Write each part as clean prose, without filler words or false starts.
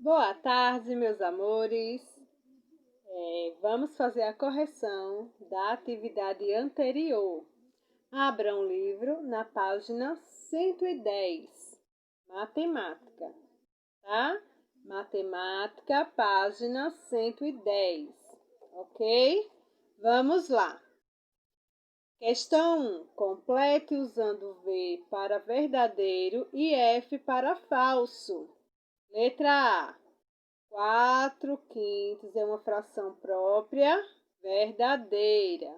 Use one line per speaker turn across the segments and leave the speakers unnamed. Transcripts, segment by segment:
Boa tarde, meus amores. Vamos fazer a correção da atividade anterior. Abra um livro na página 110, matemática, tá? Matemática, página 110, ok? Vamos lá. Questão 1. Complete usando V para verdadeiro e F para falso. Letra A. 4/5 é uma fração própria, verdadeira.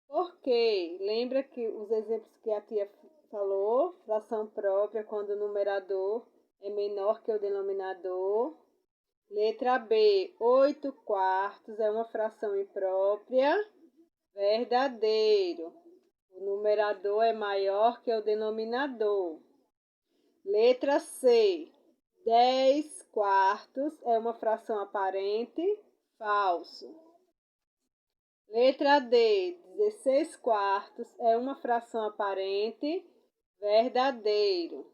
Por quê? Lembra que os exemplos que a tia falou? Fração própria quando o numerador é menor que o denominador. Letra B. 8/4 é uma fração imprópria, verdadeiro. O numerador é maior que o denominador. Letra C. 10/4 é uma fração aparente, falso. Letra D. 16/4 é uma fração aparente, verdadeiro.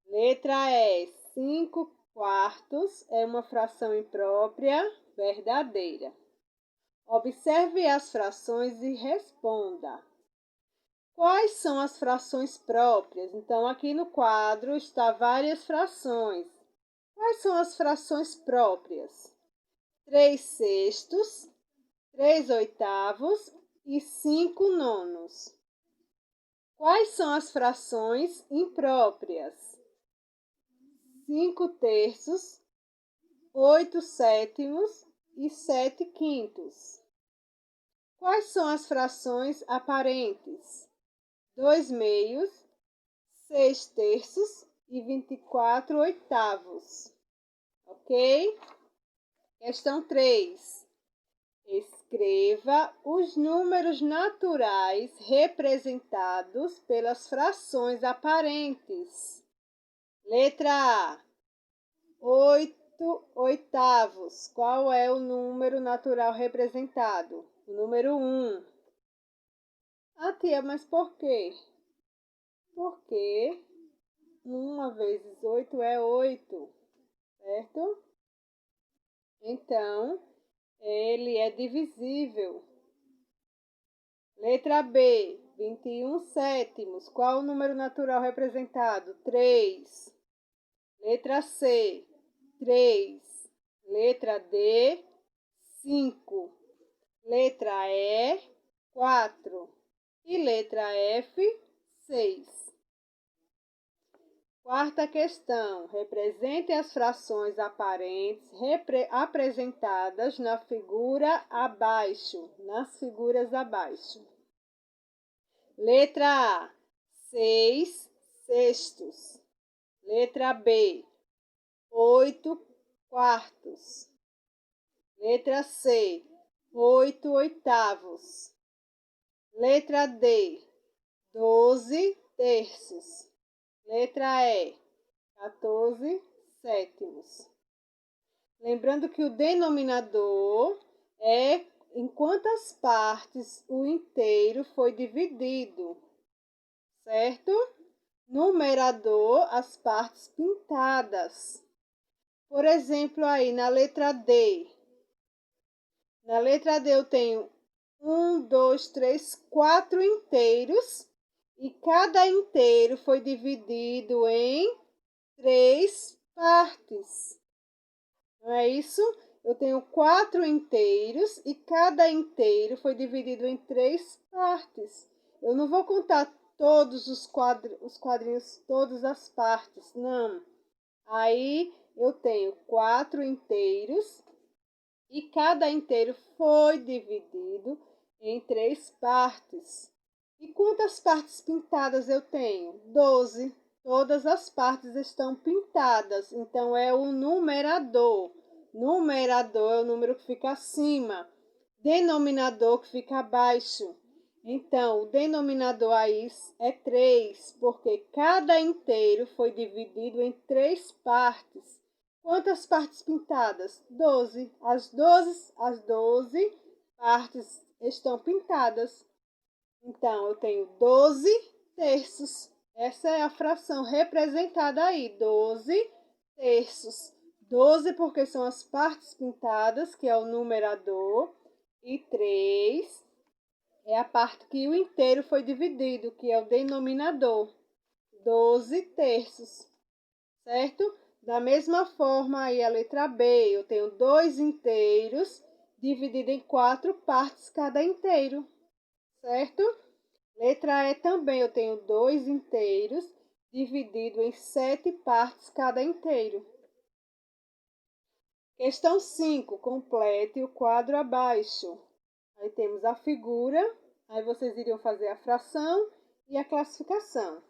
Letra E. 5/4 é uma fração imprópria, verdadeira. Observe as frações e responda. Quais são as frações próprias? Então, aqui no quadro está várias frações. Quais são as frações próprias? 3/6, 3/8 e 5/9. Quais são as frações impróprias? 5/3, 8/7 e 7/5. Quais são as frações aparentes? 2/2, 6/3 e 24/8. Ok? Questão 3. Escreva os números naturais representados pelas frações aparentes. Letra A. 8/8. Qual é o número natural representado? O número 1. Ah, tia, mas por quê? Porque 1 vezes 8 é 8, certo? Então, ele é divisível. Letra B, 21/7. Qual o número natural representado? 3. Letra C, 3. Letra D, 5. Letra E, 4. E letra F, 6. Quarta questão. Represente as frações aparentes apresentadas na figura abaixo, nas figuras abaixo. Letra A, 6/6. Letra B, 8/4. Letra C, 8/8. Letra D, 12/3. Letra E, 14/7. Lembrando que o denominador é em quantas partes o inteiro foi dividido, certo? Numerador, as partes pintadas. Por exemplo, aí na letra D. Na letra D eu tenho 1, 2, 3, 4 inteiros. E cada inteiro foi dividido em 3 partes. Não é isso? Eu tenho 4 inteiros e cada inteiro foi dividido em 3 partes. Eu não vou contar todos os quadrinhos, todas as partes, não. Aí eu tenho 4 inteiros e cada inteiro foi dividido em 3 partes. E quantas partes pintadas eu tenho? 12. Todas as partes estão pintadas, então é o numerador. Numerador é o número que fica acima, denominador que fica abaixo. Então, o denominador aí é 3, porque cada inteiro foi dividido em 3 partes. Quantas partes pintadas? 12. As 12 partes estão pintadas. Então, eu tenho 12/3. Essa é a fração representada aí, 12 terços. 12 porque são as partes pintadas, que é o numerador, e 3 é a parte que o inteiro foi dividido, que é o denominador. 12 terços, certo? Da mesma forma, aí a letra B, eu tenho 2 inteiros dividido em 4 partes cada inteiro, certo? Letra E também, eu tenho 2 inteiros dividido em 7 partes cada inteiro. Questão 5, complete o quadro abaixo. Aí temos a figura, aí vocês iriam fazer a fração e a classificação.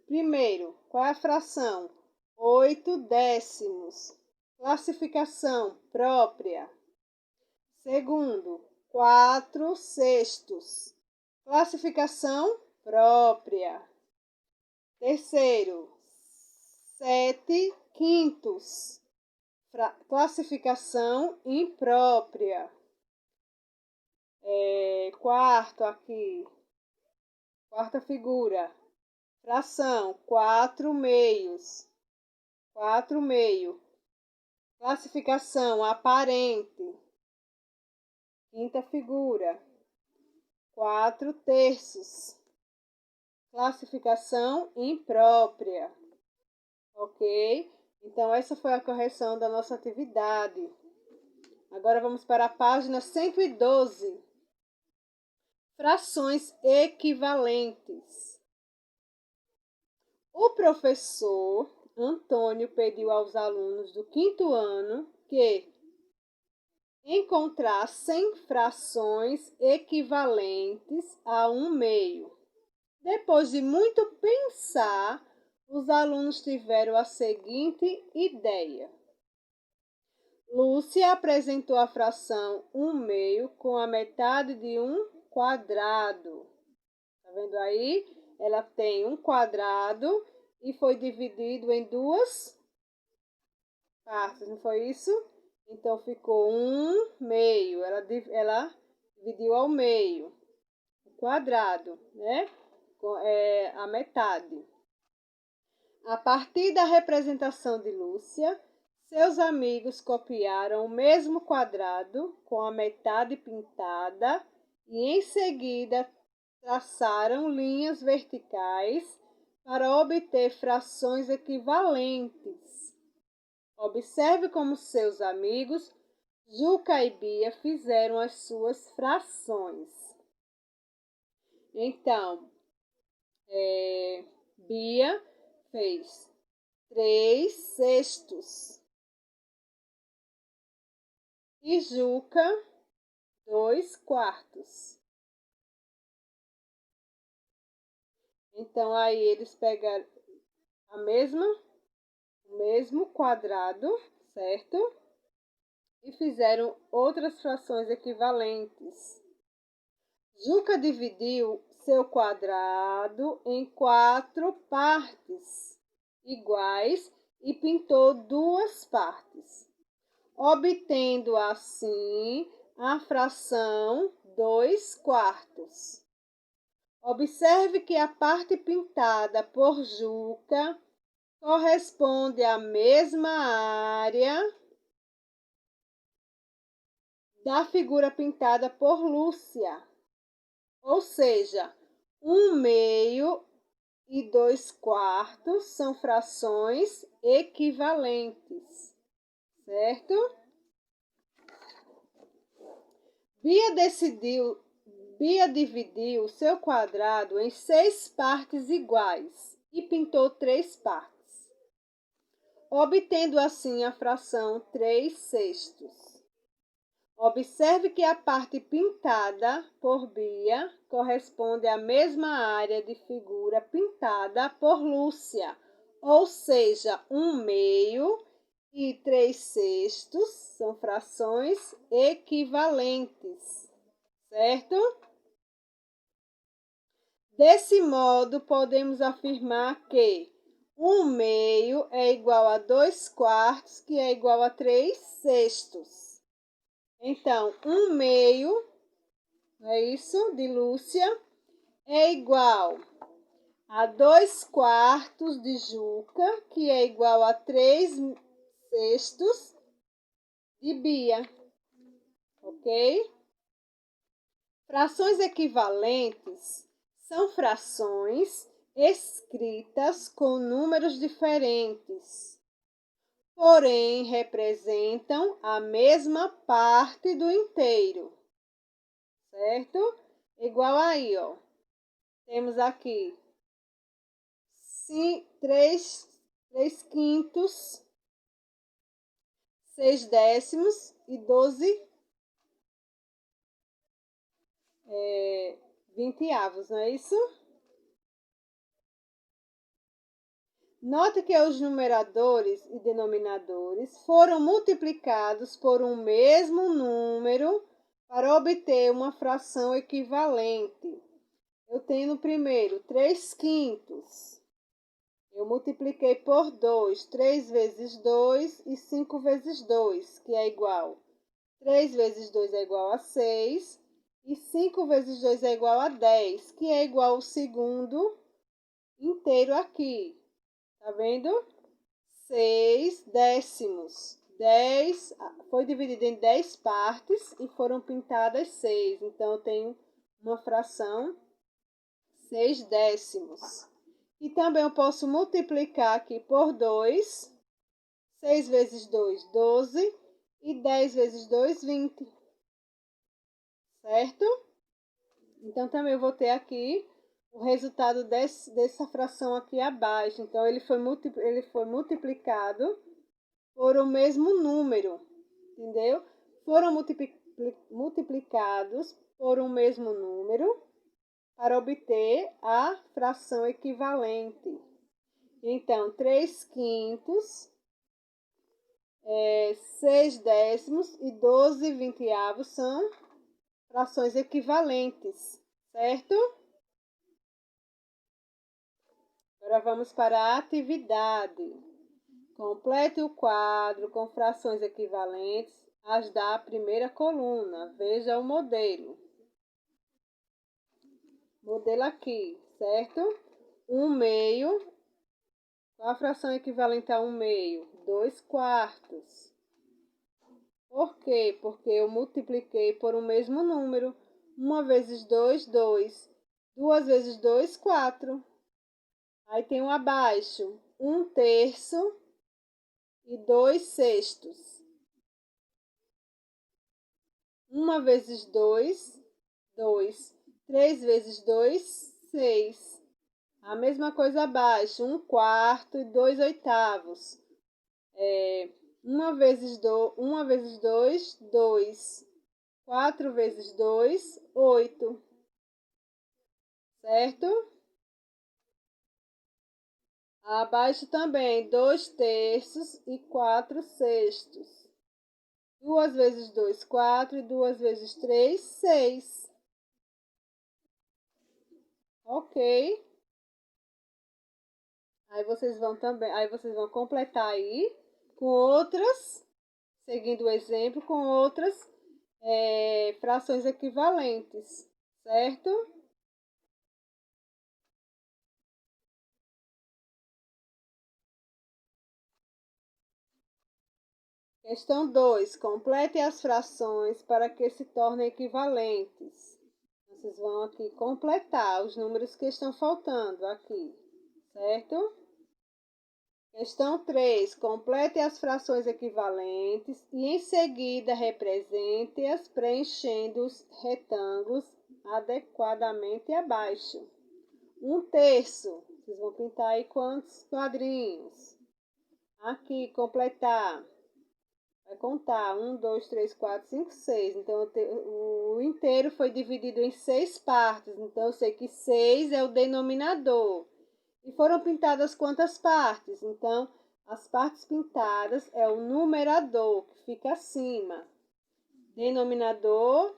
Primeiro, qual é a fração? 8 décimos. Classificação própria. Segundo, 4 sextos. Classificação própria. Terceiro, 7 quintos. Classificação imprópria. Quarto aqui. Quarta figura. Fração, 4 meios. 4 meio. Classificação aparente. Quinta figura. 4 terços. Classificação imprópria. Ok? Então, essa foi a correção da nossa atividade. Agora vamos para a página 112. Frações equivalentes. O professor Antônio pediu aos alunos do 5º ano que encontrassem frações equivalentes a 1 meio. Depois de muito pensar, os alunos tiveram a seguinte ideia. Lúcia apresentou a fração 1 meio com a metade de um quadrado. Tá vendo aí? Ela tem um quadrado e foi dividido em 2 partes, não foi isso? Então, ficou 1 meio. Ela dividiu ao meio. O quadrado, né? A metade. A partir da representação de Lúcia, seus amigos copiaram o mesmo quadrado com a metade pintada e em seguida traçaram linhas verticais para obter frações equivalentes. Observe como seus amigos Juca e Bia fizeram as suas frações. Então, Bia fez 3 sextos e Juca 2 quartos. Então, aí eles pegaram o mesmo quadrado, certo? E fizeram outras frações equivalentes. Juca dividiu seu quadrado em 4 partes iguais e pintou 2 partes, obtendo assim a fração 2 quartos. Observe que a parte pintada por Juca corresponde à mesma área da figura pintada por Lúcia. Ou seja, 1 meio e 2 quartos são frações equivalentes, certo? Bia dividiu seu quadrado em 6 partes iguais e pintou 3 partes, obtendo assim a fração 3 sextos. Observe que a parte pintada por Bia corresponde à mesma área de figura pintada por Lúcia, ou seja, 1 meio e 3 sextos são frações equivalentes, certo? Desse modo, podemos afirmar que 1 meio é igual a 2 quartos, que é igual a 3 sextos. Então, 1 meio, é isso, de Lúcia, é igual a 2/4 de Juca, que é igual a 3/6 de Bia, ok? Frações equivalentes são frações escritas com números diferentes, porém representam a mesma parte do inteiro, certo? Igual aí, ó. Temos aqui 3/5, 6/10 e 12/20, não é isso? Note que os numeradores e denominadores foram multiplicados por um mesmo número para obter uma fração equivalente. Eu tenho no primeiro 3/5. Eu multipliquei por 2, 3 vezes 2 e 5 vezes 2, que é igual. 3 vezes 2 é igual a 6 e 5 vezes 2 é igual a 10, que é igual ao segundo inteiro aqui. Tá vendo? 6/10. 10 foi dividido em 10 partes e foram pintadas 6. Então, eu tenho uma fração 6/10. E também eu posso multiplicar aqui por 2. 6 vezes 2, 12. E 10 vezes 2, 20. Certo? Então, também eu vou ter aqui o resultado dessa fração aqui abaixo. Então, ele foi multiplicado por o mesmo número, entendeu? Foram multiplicados por um mesmo número para obter a fração equivalente. Então, 3/5, 6/10 e 12/20 são frações equivalentes, certo? Agora vamos para a atividade. Complete o quadro com frações equivalentes às da primeira coluna. Veja o modelo. Modelo aqui, certo? 1/2. Qual a fração equivalente a 1/2? 2/4. Por quê? Porque eu multipliquei por um mesmo número. 1 vezes 2, 2. 2 vezes 2, 4. Aí tem um abaixo. 1/3 e 2/6. 1 vezes 2, 2. 3 vezes 2, 6. A mesma coisa abaixo. 1/4 e 2/8. 1 vezes 2, 2. 4 vezes 2, 8. Certo? Abaixo também, 2/3 e 4/6. 2 vezes 2, 4. E 2 vezes 3, 6. Ok. Aí vocês vão completar aí com outras, seguindo o exemplo, com outras frações equivalentes, certo? Questão 2. Complete as frações para que se tornem equivalentes. Vocês vão aqui completar os números que estão faltando aqui, certo? Questão 3. Complete as frações equivalentes e em seguida represente-as preenchendo os retângulos adequadamente abaixo. 1/3. Vocês vão pintar aí quantos quadrinhos? Aqui, completar. Vai contar 1, 2, 3, 4, 5, 6. Então, o inteiro foi dividido em 6 partes. Então, eu sei que 6 é o denominador. E foram pintadas quantas partes? Então, as partes pintadas é o numerador, que fica acima. Denominador,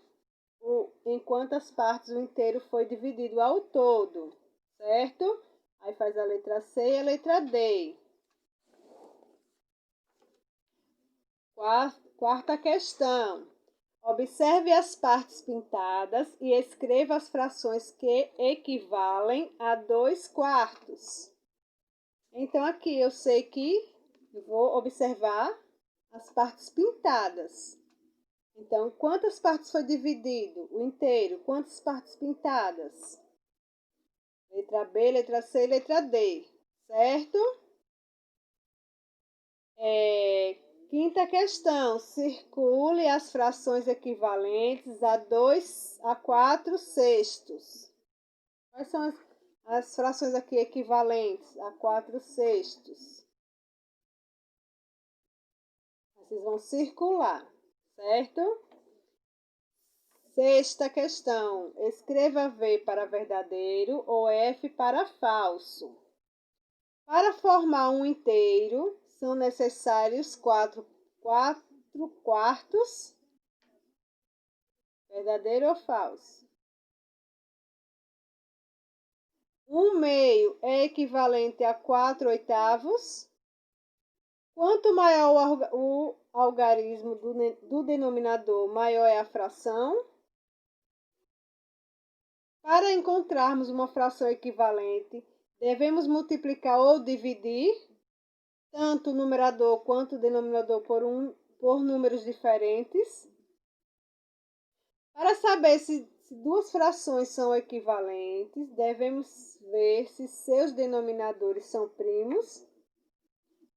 em quantas partes o inteiro foi dividido ao todo, certo? Aí faz a letra C e a letra D. Quarta questão. Observe as partes pintadas e escreva as frações que equivalem a 2/4. Então, aqui eu sei que eu vou observar as partes pintadas. Então, quantas partes foi dividido? O inteiro. Quantas partes pintadas? Letra B, letra C e letra D. Certo? Quinta questão. Circule as frações equivalentes a 4/6. Quais são as frações aqui equivalentes a 4/6? Vocês vão circular, certo? Sexta questão. Escreva V para verdadeiro ou F para falso. Para formar um inteiro, são necessários 4/4. Verdadeiro ou falso? 1/2 é equivalente a 4/8. Quanto maior o algarismo do denominador, maior é a fração. Para encontrarmos uma fração equivalente, devemos multiplicar ou dividir tanto o numerador quanto o denominador por números diferentes. Para saber se duas frações são equivalentes, devemos ver se seus denominadores são primos.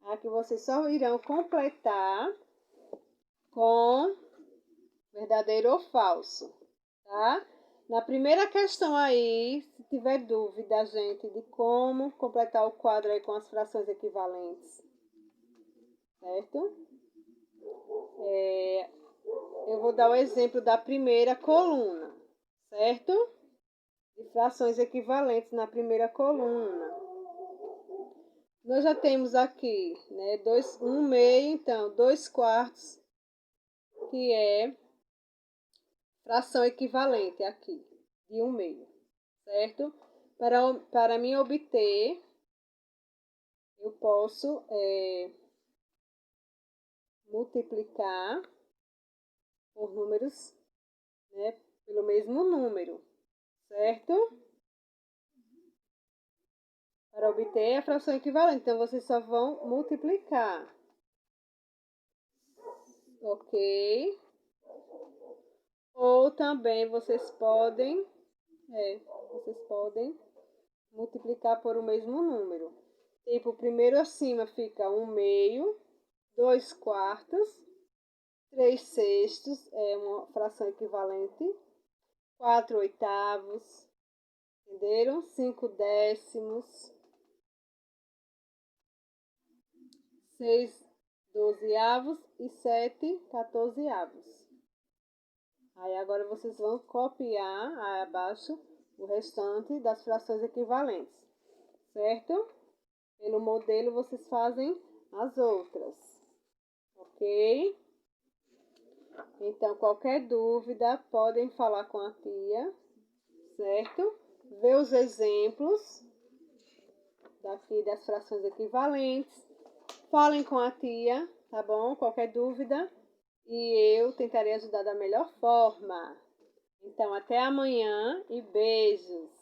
Aqui vocês só irão completar com verdadeiro ou falso, tá? Na primeira questão aí, se tiver dúvida, gente, de como completar o quadro aí com as frações equivalentes, certo? Eu vou dar o exemplo da primeira coluna, certo? De frações equivalentes na primeira coluna. Nós já temos aqui, né, 1/2, então, 2/4, que é fração equivalente aqui, de 1/2, certo? Para mim obter, eu posso multiplicar por números, né, pelo mesmo número, certo? Para obter a fração equivalente, então vocês só vão multiplicar, ok? Ou também vocês podem multiplicar por o mesmo número. Tipo, primeiro acima fica 1/2, 2/4, 3/6 é uma fração equivalente, 4/8, entenderam? 5/10, 6/12 e 7/14. Aí agora vocês vão copiar aí abaixo o restante das frações equivalentes, certo? Pelo modelo vocês fazem as outras, ok? Então, qualquer dúvida, podem falar com a tia, certo? Ver os exemplos daqui das frações equivalentes. Falem com a tia, tá bom? Qualquer dúvida. E eu tentarei ajudar da melhor forma. Então, até amanhã e beijos!